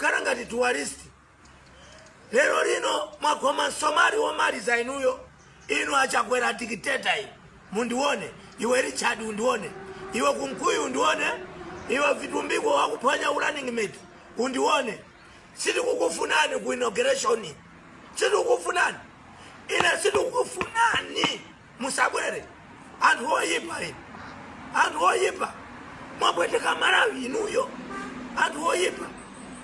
kukhala ngati tourist. Lero lino mwakoma Somali womali za inuyo inu achakwera dictator iyi mundione iwe Richard undione iwe Kunkuyu undione iwe Vitumbiko wakuphwanya running mate undione siti kukufunani ku inauguration siti kukufunani ina siti kukufunani musabwere anthu oyipa ine anthu oyipa mwapweteka Malawi inuyo anthu oyipa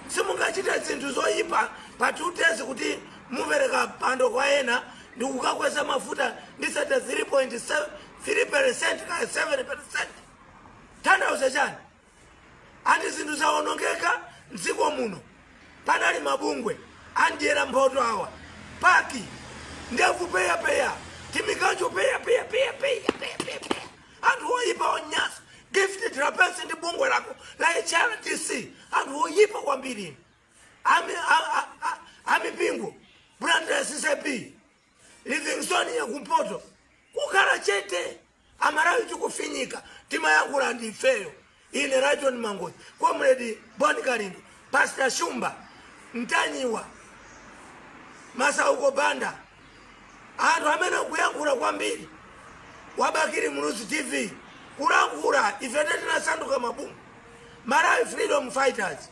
simungachita zinthu zoyipa patutezi kuti mupereka pando kwa ena ndi kukakweza mafuta ndisata 3.3% ka 7%. Tanthauza chani andi zinthu zaonongeka mdziko muno panali mabungwe andiyera mphoto awa paki ndevu peya timikanjo peya anthu oyipa onyasa gifted rapesi ndi bungwe lako la HRTC anthu oyipa kwambiri amipingo Brandon CCP Livingstone ya kumpoto kukhala chete Amalawi tikufinyika tima yakula ndi ifeyo ine Rayton Mangochi Comrade Boni Kalindo Pastor Shumba Mtanyiwa Masauko Banda anthu amene kuyankhula kwambiri wabakiri Muluzi TV kulangula ifete tinasanduka mabungu Malawi Freedom Fighters.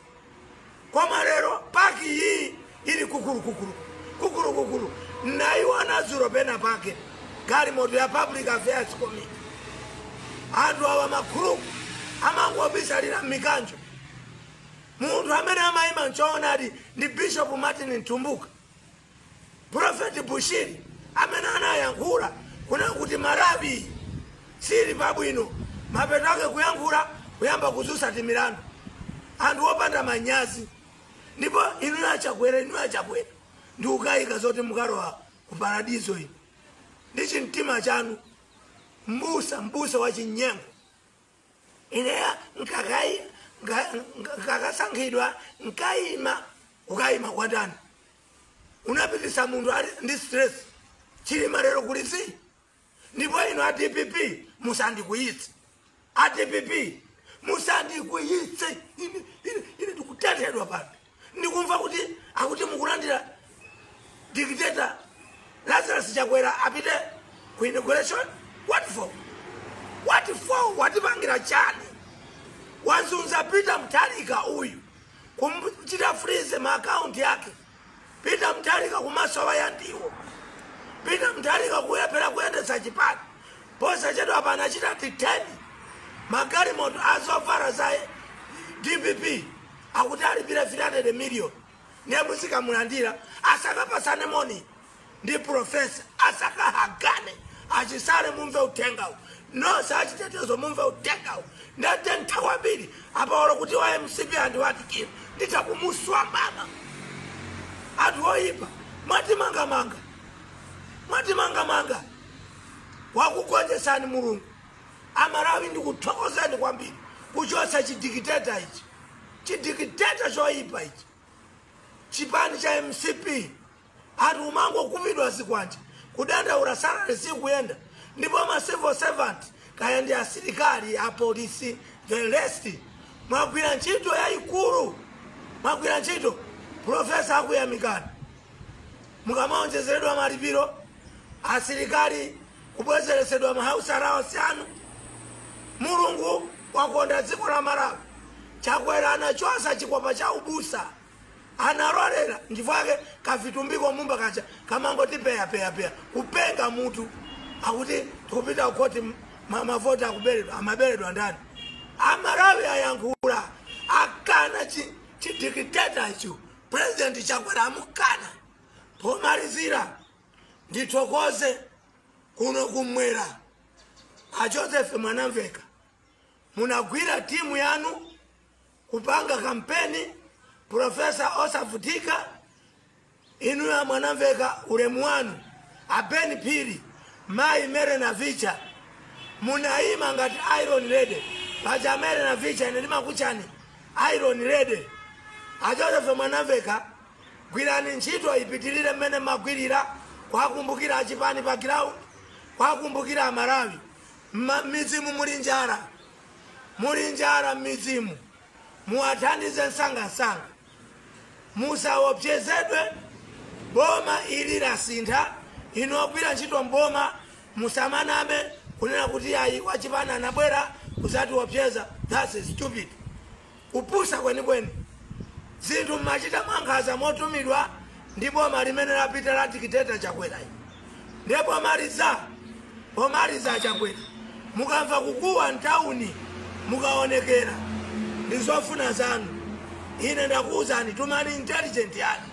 Koma lero paki hii ili kukuru na iwana zuro pena pake gari moto ya Public Affairs Committee andu awa makuru amangu obisa lina mikanjo mundu amene amaima nchoonadi ndi Bishop Martin Ntumbuka Prophet Bushiri amene anayankhula kuna kuti Malawi sili pabwino mapeto ake kuyankhula kuyamba kuzusa timilandu andu opanda manyazi ndipo inu achakwera ndi ukayika zoti mukalowa ku paradiso iyi ndi chimtima chanu mbusa wa chinyengo ineya nkakasankhidwa ukayima kwatani unapitisa munthu ali ndi stress chilima lero kulisi ndipo inu ADPP musandikuyitse ADPP musandikuyitse ine ndikutetedwa pano ndikumva kuti akuti mukulandira dictator Lazarus Chakwera apite ku inauguration. What for watipangira chani wazunza Peter Mutharika uyu kumchita freeze ma account yake Peter Mutharika kumasowa yandiwo Peter Mutharika kuyapera kuyendesa chipani posa chetu apana chita 10 magari moto azofara za DPP akuti alipira 300 million nebusika mulandira asakapasane moni ndi professor asakahagane achisale mumve utengao no sachitetezo mumve utengao ndate ntakwambiri apaolo kuti wa MCP andi watikira nditakumuswa mama atu oyipa manga wakugonjesani Mulungu Amalawi ndikuthokozani kwambiri kuchosa chidikiteta ichi chidikiteta choyipa ichi chipani cha MCP atu umango kupidwa sikwanje kudanda urasara sikuyenda ndipo ma civil servant kaya ndi asilikali a polisi the rest mwagwira ntchito yayikulu mwagwira ntchito professor akuyamikani mukamaonjezeredwa malipiro asilikali kubwezeresedwa mahausa allowance anu Mulungu wakonda dziko la Malawi Chakwera anachosa chikwapa cha ubusa analolera ndivake kavitumbiko mumba kacha kamangoti peya kupenga mutu akuti tikupita ukoti mavota akuberedwa amaberedwa ndani Amalawi ayankhula akana chidikiteta icho President Chakwera amukana pomalizira ndithokoze kuno kumwera a Joseph Mwanamveka munagwira timu yanu kupanga kampeni Professor Osavutika inu ya Mwanamveka ulemu wanu abeni pili mai mere na vicha munaima ngati Iron Lady paja mere na vicha inelima kuchani Iron Lady a Joseph Mwanamveka gwirani ntchito ipitilire mmene magwirira kwakumbukira achipani pa ground kwakumbukira Amalawi mizimu mulinjara mizimu muwathandize nsanga musaopsezedwe boma ili la sintha inogwira ntchito mboma musamaname kunena kuti ayi wachipana anabwera kuzati opseza. That's stupid. Kupusa kweni zinthu machita mwankhaza motumidwa ndi boma limene lapita la dikiteta Chakwera. Ndipo pomaliza Chakwera mukamva kukuwa mtauni mukaonekera ndizofuna zanu. Ine ndakuwuzani tumani intelligent yani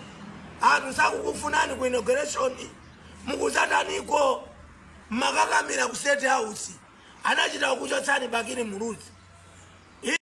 anthu sakukufunani ku inauguration mukuzataniko makakamira ku State House anachita kukuchotsani Bakiri Muluzi.